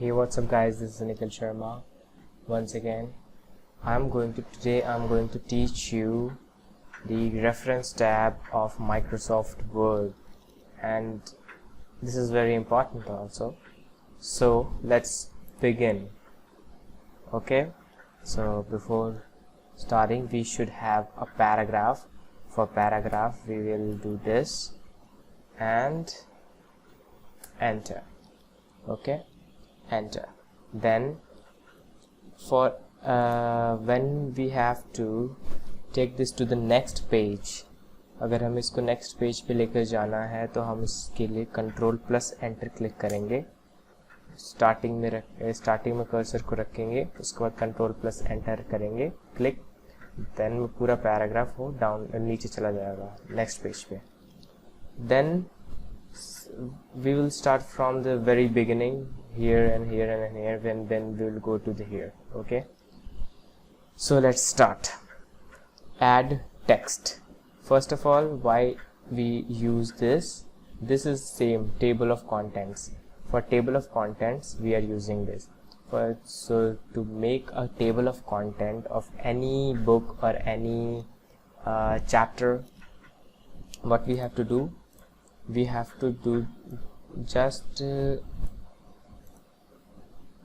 Hey, what's up guys, this is Nikhil Sharma. Once again, today I'm going to teach you the reference tab of Microsoft Word, and this is very important also. So let's begin. Okay, so before starting we should have a paragraph. For paragraph we will do this and enter. Okay, enter. Then for when we have to take this to the next page, अगर हम इसको next page पे लेकर जाना है तो हम इसके लिए कंट्रोल प्लस एंटर क्लिक करेंगे. स्टार्टिंग में कर्सर को रखेंगे, उसके बाद कंट्रोल प्लस एंटर करेंगे क्लिक, देन पूरा पैराग्राफ वो डाउन नीचे चला जाएगा नेक्स्ट पेज पे. Then we will start from the very beginning, here and here and here, then we will go to the here. Okay, so let's start. Add text. First of all, why we use this is same table of contents. For table of contents we are using this. So to make a table of content of any book or any chapter, what we have to do, we have to do just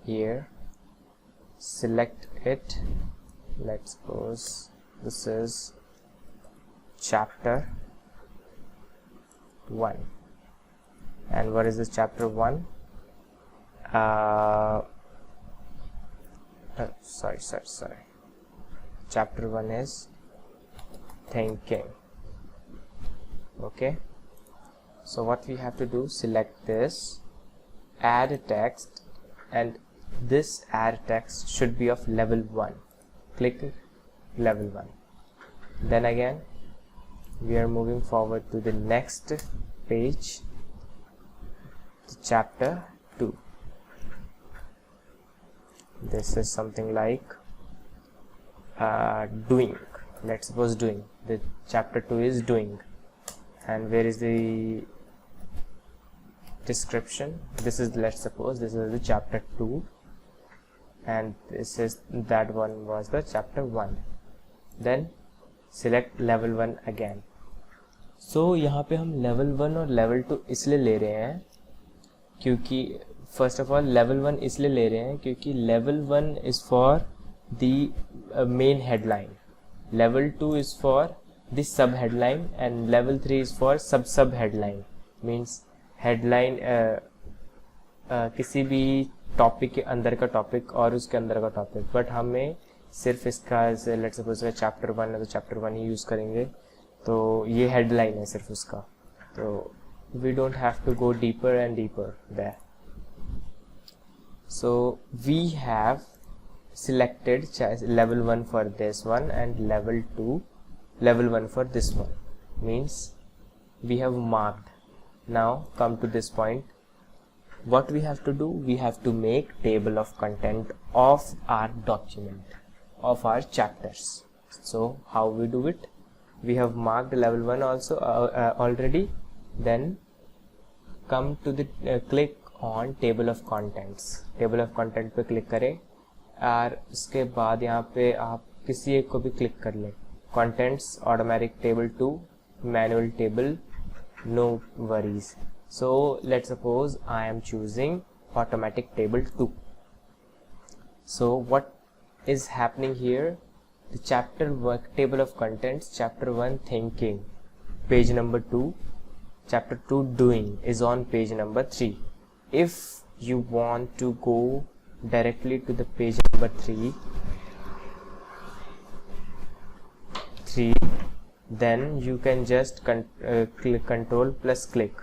here, select it. Let's suppose this is chapter 1, and what is this chapter 1? Sorry, chapter 1 is thinking. Okay, so what we have to do, select this, add text, and this add text should be of level 1. Click level 1. Then again we are moving forward to the next page, chapter 2. This is something like doing. Let's suppose doing. The chapter 2 is doing, and where is the description? This is, let's suppose this is the chapter 2, and this is, that one was the chapter 1. Then select level 1 again. So यहाँ पे हम level 1 और level 2 इसलिए ले रहे हैं क्योंकि first of all level 1 इसलिए ले रहे हैं क्योंकि level 1 is for the main headline, level 2 is for the sub headline, and level 3 is for sub headline. Means headline किसी भी टॉपिक के अंदर का टॉपिक और उसके अंदर का टॉपिक, बट हमें सिर्फ इसका लेट्स सपोज चैप्टर 1 है तो चैप्टर 1 ही यूज़ करेंगे, तो ये हेडलाइन है सिर्फ उसका, तो we don't have to go deeper and deeper there. So we have selected level 1 for this one and level 1 for this one. Means we have marked. Now come to this point. What we have to do, we have to make table of content of our document, of our chapters. So how we do it? We have marked level 1 also already. Then come to the click on table of contents. Table of content पे click करें और उसके बाद यहाँ पे आप किसी एक को भी क्लिक कर लें. Contents, automatic table 2, manual table, no worries. So let's suppose I am choosing automatic table 2. So what is happening here? The chapter work table of contents, chapter 1 thinking, page number 2, chapter 2 doing is on page number 3. If you want to go directly to the page number 3, then you can just click control plus click,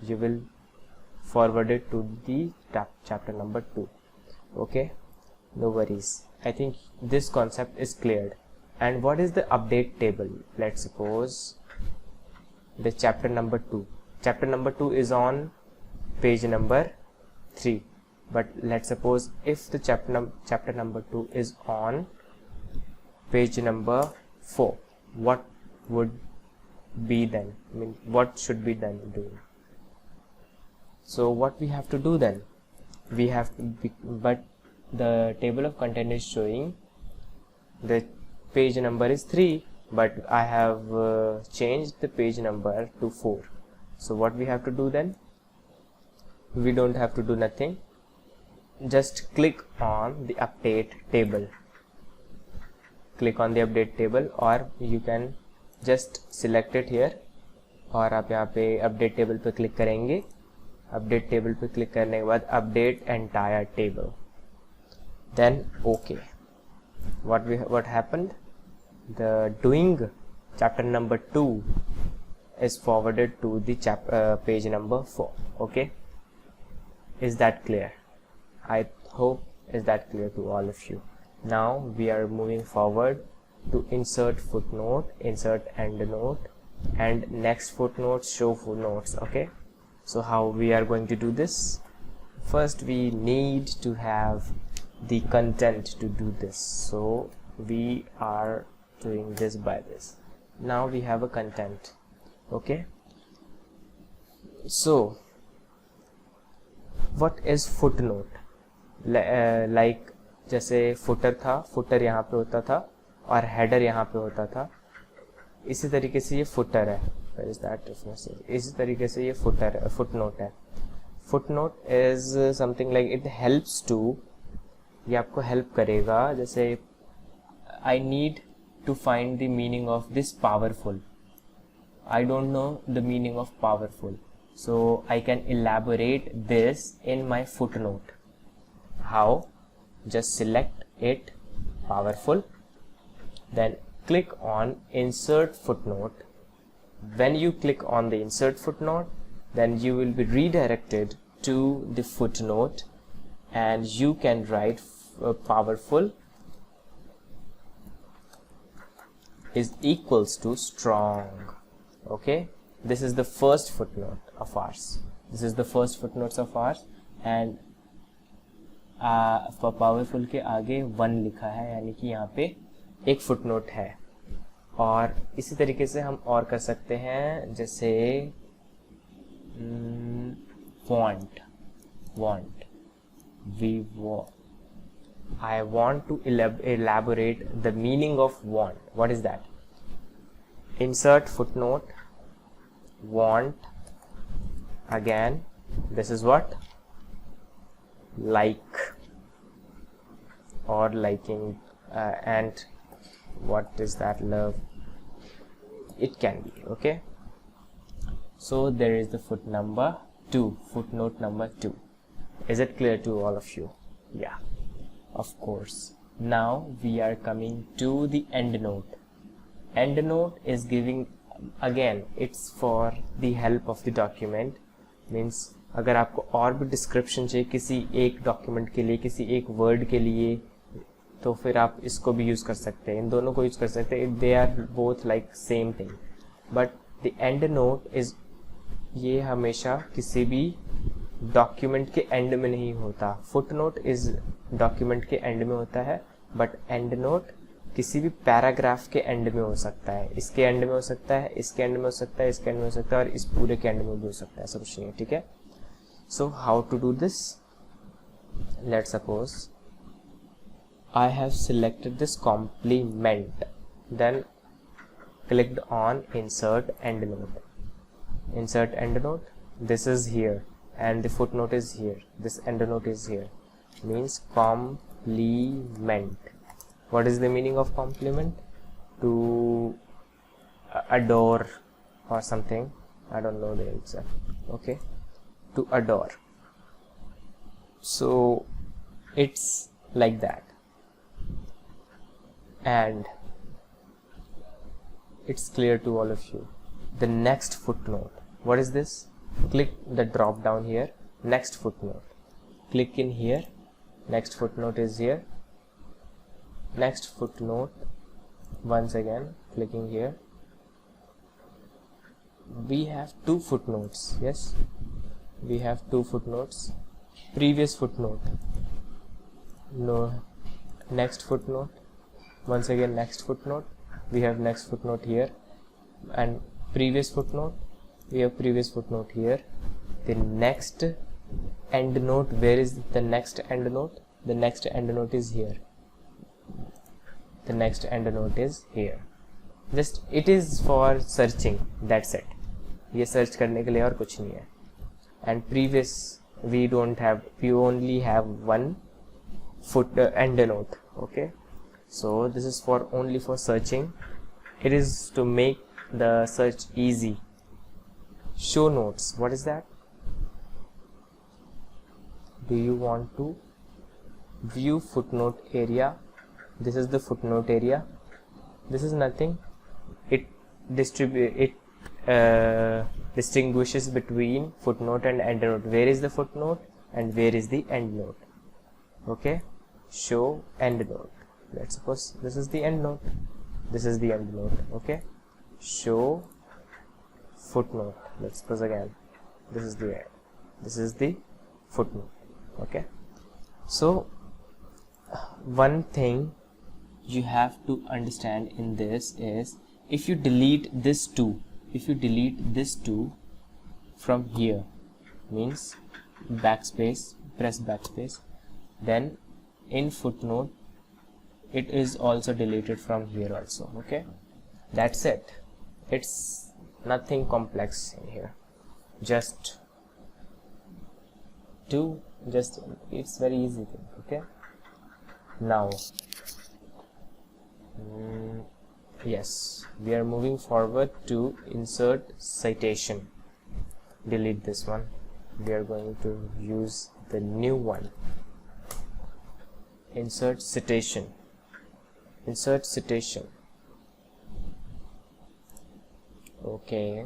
you will forward it to the chapter number 2. Okay, no worries. I think this concept is cleared. And what is the update table? Let's suppose the chapter number 2 is on page number 3, but let's suppose if the chapter number 2 is on page number 4, what would be then? I mean, what should be done doing? So what we have to do then? we have to be, but the table of content is showing the page number is 3, but I have changed the page number to 4. So what we have to do then? We don't have to do nothing, just click on the update table. Click on the update table, or you can just select it here, और आप यहाँ पे update table पे click करेंगे. Update table पे click करने के बाद update entire table, then okay. what happened, the doing chapter number 2 is forwarded to the page number 4. Okay, is that clear? I hope is that clear to all of you. Now we are moving forward to insert footnote, insert endnote, and next footnote, show footnotes. Okay, so how we are going to do this? First we need to have the content to do this, so we are doing this by this. Now we have a content. Okay, so what is footnote? Like जैसे footer था, footer यहाँ पे होता था और header यहाँ पे होता था, इसी तरीके से ये footer है. Where is that difference? इसी तरीके से ये footnote है. Footnote is something like it helps to, ये आपको help करेगा. जैसे I need to find the meaning of this powerful. I don't know the meaning of powerful, so I can elaborate this in my footnote. How? Just select it, powerful, then click on insert footnote. When you click on the insert footnote, then you will be redirected to the footnote, and you can write powerful is equals to strong. Okay, this is the first footnote of ours. This is the first footnotes of ours, and for powerful के आगे 1 लिखा है, यानी कि यहाँ पे एक footnote है. और इसी तरीके से हम और कर सकते हैं, जैसे want. I want to elaborate the meaning of want. What is that? Insert footnote, want, again this is what? Like or liking, and what is that? Love. It can be. Okay, so there is the footnote number 2. Is it clear to all of you? Yeah, of course. Now we are coming to the end note. End note is giving, again it's for the help of the document. Means अगर आपको और भी description चाहिए किसी एक document के लिए, किसी एक वर्ड के लिए, तो फिर आप इसको भी यूज़ कर सकते हैं, इन दोनों को यूज़ कर सकते हैं. They are both like same thing, but the end note is, ये हमेशा किसी भी डॉक्यूमेंट के एंड में नहीं होता. फुट नोट इज़ डॉक्यूमेंट के एंड में होता है, बट एंड नोट किसी भी पैराग्राफ के एंड में हो सकता है. इसके एंड में हो सकता है, इसके एंड में हो सकता है, इसके एंड में हो सकता है, और इस पूरे के एंड में भी हो सकता है. ऐसा कुछ नहीं है. ठीक है. So how to do this? Let's suppose I have selected this complement, then clicked on insert endnote. Insert endnote. This is here, and the footnote is here. This endnote is here. Means complement. What is the meaning of complement? To adore or something. I don't know the exact. Okay. To adore. So it's like that, and it's clear to all of you. The next footnote, what is this? Click the drop down here, next footnote, click in here, next footnote is here, next footnote, once again clicking here. We have 2 footnotes. Yes, we have 2 footnotes. Previous footnote, no, next footnote, once again next footnote, we have next footnote here, and previous footnote, we have previous footnote here. The next end note. Where is the next end note? The next end note is here. The next end note is here. Just it is for searching, that's it. ये search करने के लिए और कुछ नहीं है. And previous we don't have, we only have one foot end note. Okay, so this is for only for searching. It is to make the search easy. Show notes, what is that? Do you want to view footnote area? This is the footnote area. This is nothing. It distinguishes between footnote and endnote. Where is the footnote and where is the endnote? Okay, show endnote. Let's suppose this is the endnote. This is the endnote. Okay, show footnote. Let's suppose again this is the footnote. Okay, so one thing you have to understand in this is, if you delete this two from here, means backspace, press backspace, then in footnote it is also deleted from here also. Okay, that's it. It's nothing complex in here. Just it's very easy thing. Okay, now yes, we are moving forward to insert citation. Delete this one. We are going to use the new one. Insert citation. Okay,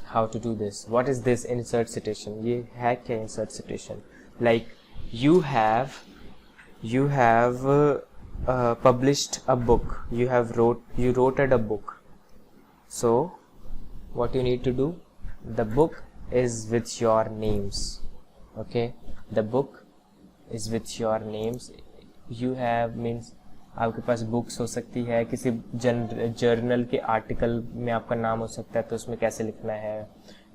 how to do this? What is this insert citation? ये है क्या insert citation? Like you have published a book. You wrote a book. So what you need to do? The book is with your names. Okay, the book is with your names. You have means आपके पास books हो सकती है, किसी journal के article में आपका नाम हो सकता है, तो उसमें कैसे लिखना है,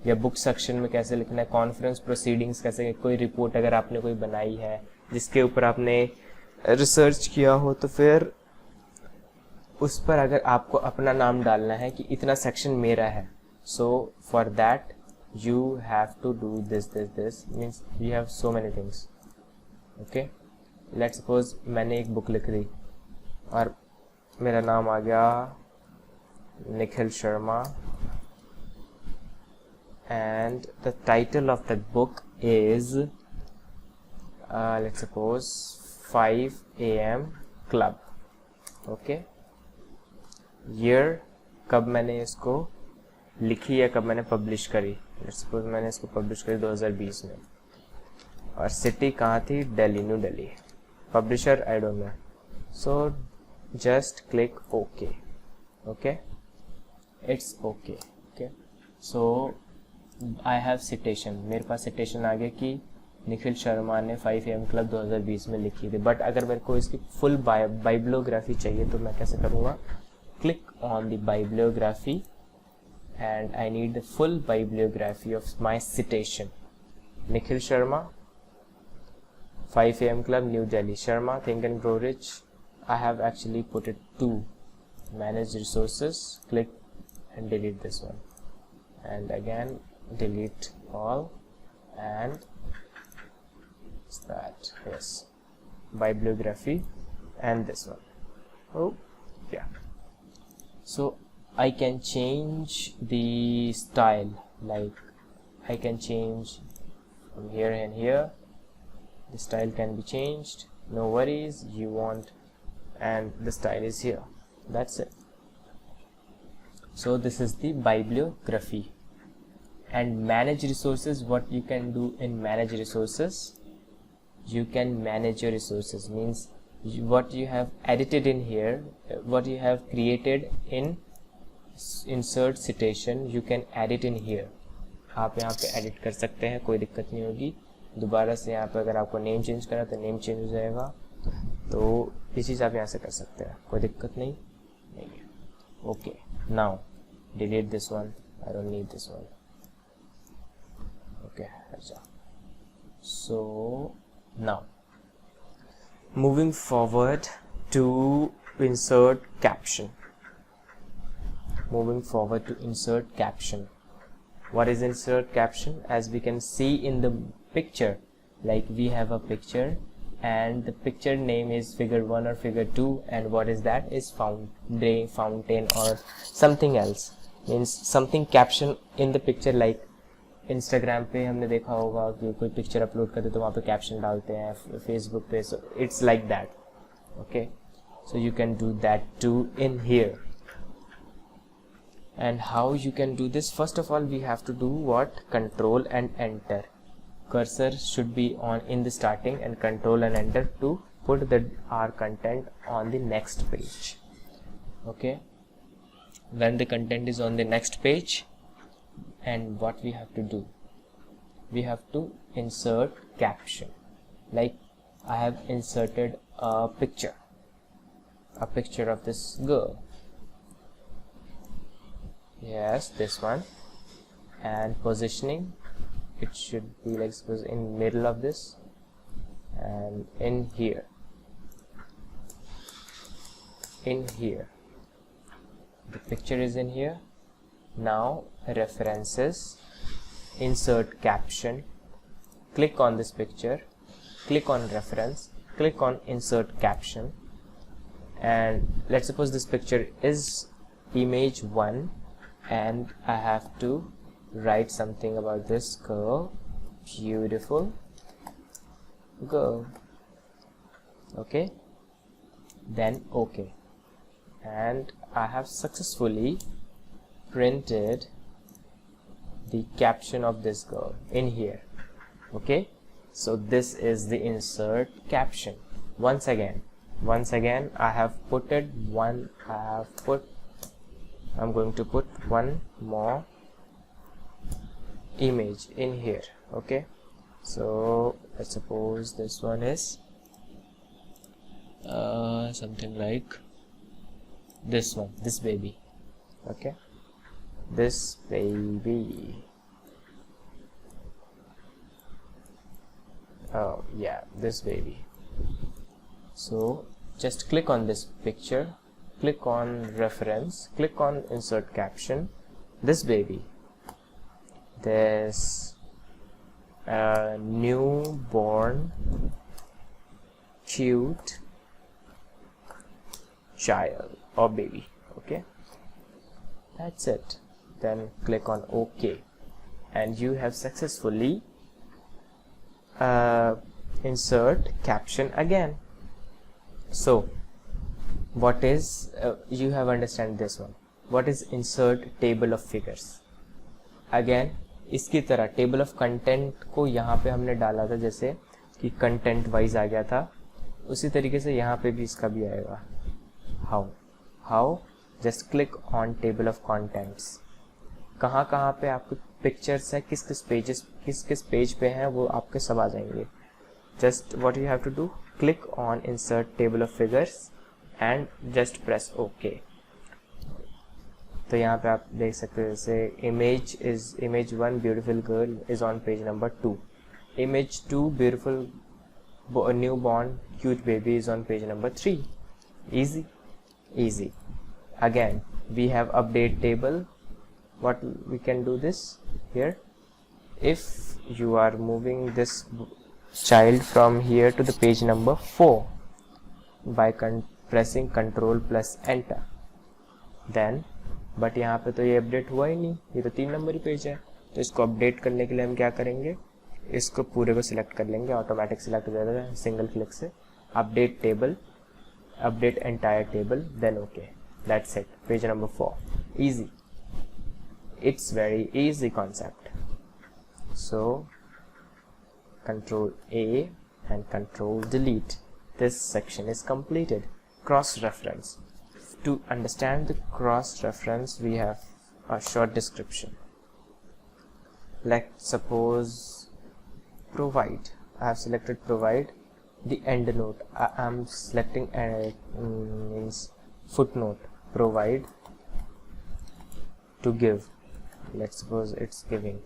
या बुक सेक्शन में कैसे लिखना है, कॉन्फ्रेंस प्रोसीडिंग्स कैसे, कोई रिपोर्ट अगर आपने कोई बनाई है जिसके ऊपर आपने रिसर्च किया हो, तो फिर उस पर अगर आपको अपना नाम डालना है कि इतना सेक्शन मेरा है, so for that you have to do this means you have so many things. Okay, let's suppose मैंने एक बुक लिख दी और मेरा नाम आ गया Nikhil Sharma, and the title of that book is let's suppose 5 AM Club. Okay, year कब मैंने इसको लिखी या कब मैंने पब्लिश करी? let's suppose मैंने इसको पब्लिश करी 2020 में, और सिटी कहाँ थी? Delhi, new Delhi. Publisher I don't know, so just click OK. Okay, it's okay. Okay, so I have citation. मेरे पास citation आ गया कि निखिल शर्मा ने 5 AM क्लब 2020 में लिखी थी. बट अगर मेरे को इसकी फुल बाइब्लियोग्राफी चाहिए तो मैं कैसे करूँगा? Click on the bibliography and I need the full bibliography of my citation. Nikhil Sharma, 5 AM Club, New Delhi. Sharma, Think and Grow Rich. I have actually put it to manage resources. Click and delete this one, and again delete all, and that, yes, bibliography, and this one. Oh yeah, so I can change the style, like I can change from here and here. The style can be changed, no worries. You want, and the style is here. That's it. So this is the bibliography. And manage resources, what you can do in manage resources, you can manage your resources, means what you have edited in here, what you have created in insert citation, you can edit in here. आप यहाँ पे edit कर सकते हैं, कोई दिक्कत नहीं होगी. दोबारा से यहाँ पे अगर आपको नेम चेंज करना तो नेम चेंज हो जाएगा. तो ये चीज़ आप यहाँ से कर सकते हैं, कोई दिक्कत नहीं है. Okay, now delete this one, I don't need this one. okay. So now moving forward to insert caption. What is insert caption? As we can see in the picture, like we have a picture and the picture name is figure 1 or figure 2, and what is that? Is fountain or something else, means something caption in the picture. Like Instagram पे हमने देखा होगा कि कोई picture upload करते तो वहाँ पे कैप्शन डालते हैं, फेसबुक पे. So it's like that. Okay, so you can do that too in here. And how you can do this? First of all, we have to do what? Control and enter. Cursor should be on in the starting, and control and enter to put our content on the next page. Okay, when the content is on the next page, and what we have to do? We have to insert caption. Like I have inserted a picture of this girl. Yes, this one. And positioning, it should be like suppose in middle of this and in here. The picture is in here. Now references, insert caption, click on this picture, click on reference, click on insert caption, and let's suppose this picture is image 1 and I have to write something about this girl, beautiful girl. Okay, then okay, and I have successfully printed the caption of this girl in here. Okay, so this is the insert caption. Once again I have put it one. I'm going to put one more image in here. Okay, so let's suppose this one is something like this one, this baby. Okay, this baby. Oh yeah, this baby. So just click on this picture, click on reference, click on insert caption, this baby, this newborn cute child or baby. Okay, that's it. Then click on OK, and you have successfully insert caption again. So what is you have understand this one. What is insert table of figures? Again इसकी तरह table of content को यहाँ पे हमने डाला था, जैसे कि कंटेंट वाइज आ गया था, उसी तरीके से यहाँ पे भी इसका भी आएगा. How just click on table of contents. कहाँ पे आपके पिक्चर्स है, किस पेज पे हैं, वो आपके सब आ जाएंगे. Just what you have to do, click on insert table of figures and just press okay. तो यहाँ पे आप देख सकते हैं जैसे image 1 beautiful girl is on page number 2, image 2 beautiful newborn cute baby is on page number 3. easy. Again we have update table. What we can do this here, if you are moving this child from here to the page number 4 by pressing control plus enter, then but यहाँ पे तो ये update हुआ ही नहीं, ये तो 3 number ही page है. तो इसको अपडेट करने के लिए हम क्या करेंगे, इसको पूरे को सिलेक्ट कर लेंगे, ऑटोमेटिक सिलेक्ट हो जाता है सिंगल क्लिक से. Update table, update entire table, then okay, that's it. Page number 4. easy, it's very easy concept. So control A and control delete. This section is completed. Cross reference. To understand the cross reference, we have a short description. Let's suppose provide. I have selected provide. The end note, I am selecting means footnote. Provide to give. Let's suppose it's giving.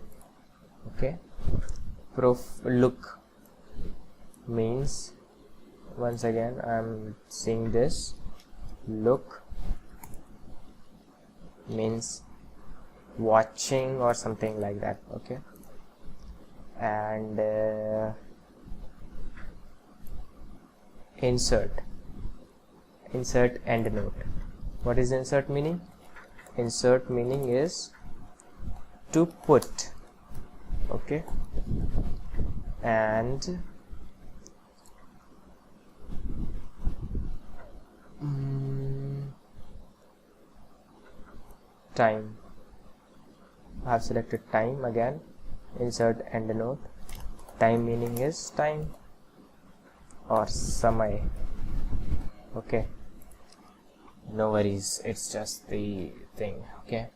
Okay, look means, once again I'm seeing this, look means watching or something like that. Okay, and insert endnote. What is insert meaning? Insert meaning is to put. Okay, and time. I have selected time again. Insert endnote. Time meaning is time or samay. Okay, no worries, it's just the thing. Okay,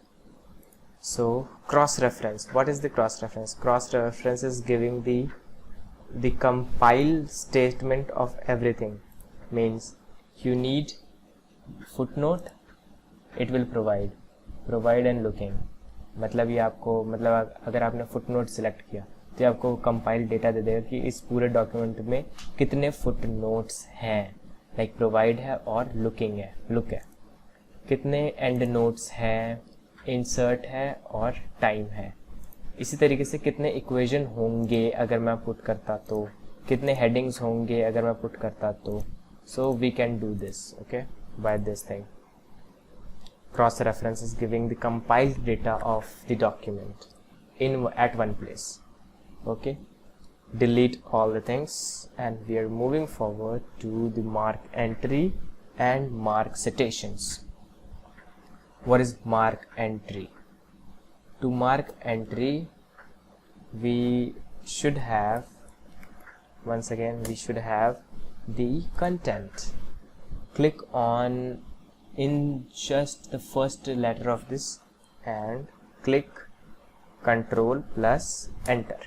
so cross reference. What is the cross reference? Cross reference is giving the compiled statement of everything. Means you need footnote, it will provide and looking. मतलब ये आपको, मतलब अगर आपने footnote select किया तो ये आपको कंपाइल डेटा दे देगा कि इस पूरे डॉक्यूमेंट में कितने फुटनोट्स हैं, लाइक प्रोवाइड है और लुकिंग है, लुक है, कितने एंड नोट्स हैं, इंसर्ट है और टाइम है। इसी तरीके से कितने इक्वेशन होंगे अगर मैं पुट करता तो, कितने हेडिंग्स होंगे अगर मैं पुट करता तो। So we can do this, okay, by this thing. Cross reference is giving the compiled data of the document at one place. Okay, delete all the things, and we are moving forward to the mark entry and mark citations. What is mark entry? To mark entry, we should have, once again, we should have the content. Click on in just the first letter of this and click Ctrl plus Enter,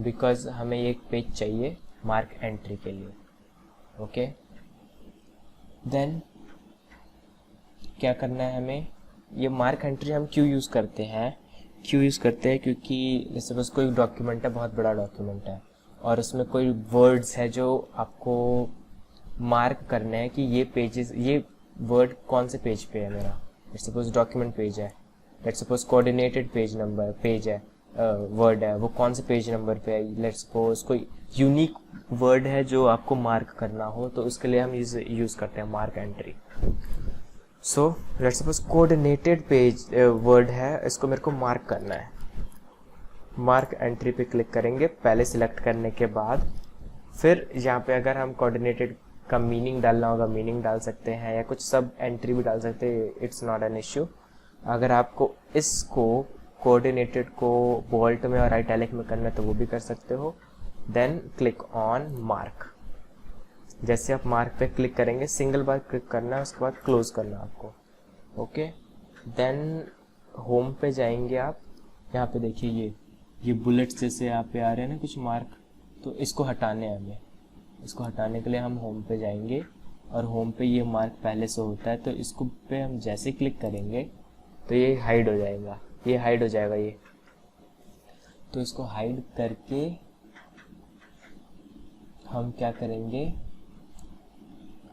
because हमें एक page चाहिए mark entry के लिए। Okay, then क्या करना है हमें? ये मार्क एंट्री हम क्यों यूज़ करते हैं? क्योंकि जैसे बस कोई डॉक्यूमेंट है, बहुत बड़ा डॉक्यूमेंट है और उसमें कोई वर्ड्स है जो आपको मार्क करने हैं कि ये पेजेस, ये वर्ड कौन से पेज पे है मेरा। लेट्स सपोज डॉक्यूमेंट पेज है, let's suppose coordinated page number page है, वर्ड है, वो कौन से पेज नंबर पे है। लेट्स सपोज कोई यूनिक वर्ड है जो आपको मार्क करना हो, तो उसके लिए हम यूज़ करते हैं mark entry. So let's suppose coordinated page word है, इसको मेरे को मार्क करना है। मार्क एंट्री पे क्लिक करेंगे पहले सिलेक्ट करने के बाद, फिर यहाँ पे अगर हम कोऑर्डिनेटेड का मीनिंग डालना होगा मीनिंग डाल सकते हैं, या कुछ सब एंट्री भी डाल सकते हैं, इट्स नॉट एन इश्यू। अगर आपको इसको कोऑर्डिनेटेड को बोल्ट में और इटैलिक में करना है तो वो भी कर सकते हो। Then click on mark. जैसे आप मार्क पे क्लिक करेंगे, सिंगल बार क्लिक करना है, उसके बाद क्लोज करना है आपको। ओके, देन होम पे जाएंगे आप। यहाँ पे देखिए ये बुलेट्स जैसे यहाँ पे आ रहे हैं ना कुछ मार्क, तो इसको हटाने हैं हमें। इसको हटाने के लिए हम होम पे जाएंगे और होम पे ये मार्क पहले से होता है, तो इसको पे हम जैसे क्लिक करेंगे तो ये हाइड हो जाएगा, ये। तो इसको हाइड करके हम क्या करेंगे,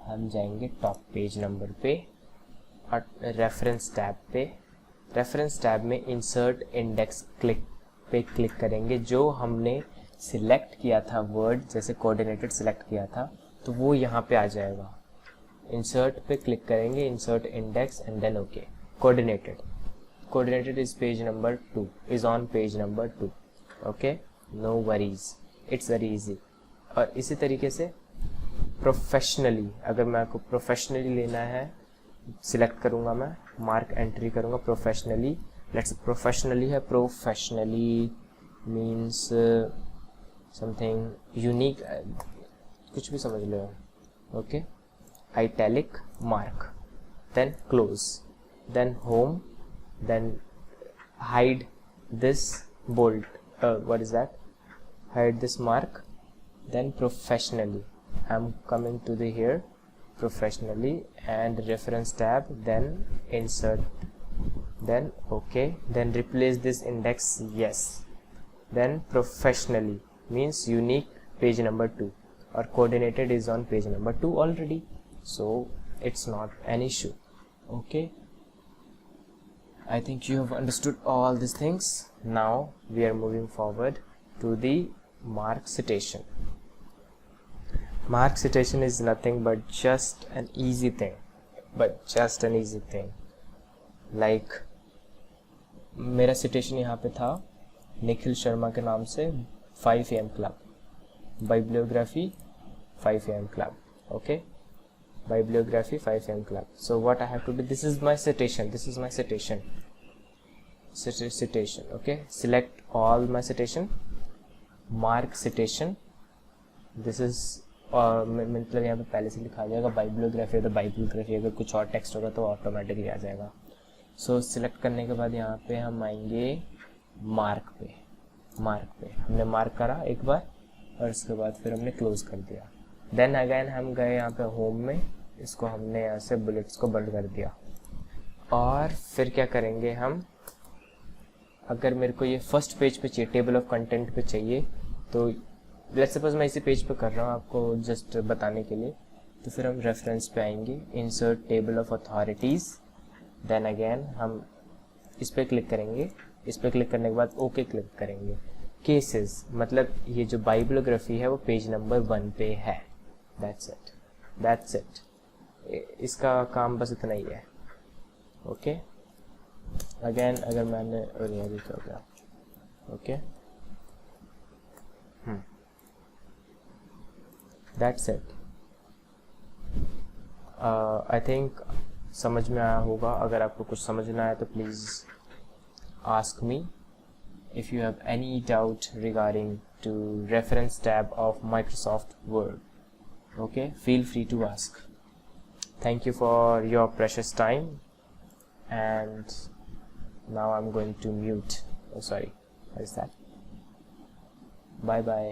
हम जाएंगे टॉप पेज नंबर पे और रेफरेंस टैब पे। रेफरेंस टैब में इंसर्ट इंडेक्स पे क्लिक करेंगे। जो हमने सिलेक्ट किया था वर्ड, जैसे कोऑर्डिनेटेड सिलेक्ट किया था, तो वो यहाँ पे आ जाएगा। इंसर्ट पे क्लिक करेंगे, insert index and then okay. Coordinated is page number 2, is on page number 2। Okay, no worries, it's very easy. और इसी तरीके से प्रोफेशनली, अगर मैं आपको प्रोफेशनली लेना है, सिलेक्ट करूँगा मैं, मार्क एंट्री करूँगा प्रोफेशनली। लेट्स प्रोफेशनली है, प्रोफेशनली मीन्स समथिंग यूनिक, कुछ भी समझ लो। Okay, italic mark, then close, then home, then hide this bold, what is that, hide this mark, then professionally, I'm coming to the here professionally and reference tab, then insert, then okay, then replace this index, yes, then professionally means unique page number 2, or coordinated is on page number 2 already, so it's not an issue. Okay, I think you have understood all these things. Now we are moving forward to the mark citation. Mark citation is nothing but just an easy thing, like मेरा citation यहाँ पे था निखिल शर्मा के नाम से 5 AM club, bibliography 5 AM club. Okay, bibliography 5 AM club. So what I have to do, this is my citation. Okay, select all my citation, mark citation. This is मतलब यहाँ पे पहले से लिखा जाएगा bibliography, तो bibliography अगर कुछ और टेक्स्ट होगा तो ऑटोमेटिकली आ जाएगा. सो सिलेक्ट करने के बाद यहाँ पे हम आएंगे मार्क पे. हमने मार्क करा एक बार और उसके बाद फिर हमने क्लोज कर दिया. देन अगेन हम गए यहाँ पे होम में, इसको हमने यहाँ से बुलेट्स को बंद कर दिया. और फिर क्या करेंगे हम, अगर मेरे को ये फर्स्ट पेज पे चाहिए, टेबल ऑफ कंटेंट पे चाहिए, तो लेट्स सपोज मैं इसी पेज पे कर रहा हूँ आपको जस्ट बताने के लिए, तो फिर हम रेफरेंस पे आएंगे, insert table of authorities. Then again हम इस पर क्लिक करेंगे. इस पर क्लिक करने के बाद ओके क्लिक करेंगे. केसेस मतलब ये जो बाइब्लियोग्राफी है वो पेज नंबर 1 पे है. That's it. इसका काम बस इतना ही है. ओके, अगेन अगर मैंने हो गया. Okay, that's it. I think समझ में आया होगा. अगर आपको कुछ समझना है तो please ask me. If you have any doubt regarding to reference tab of Microsoft Word, okay, feel free to ask. Thank you for your precious time, and now I'm going to mute. Oh sorry, what is that? Bye bye.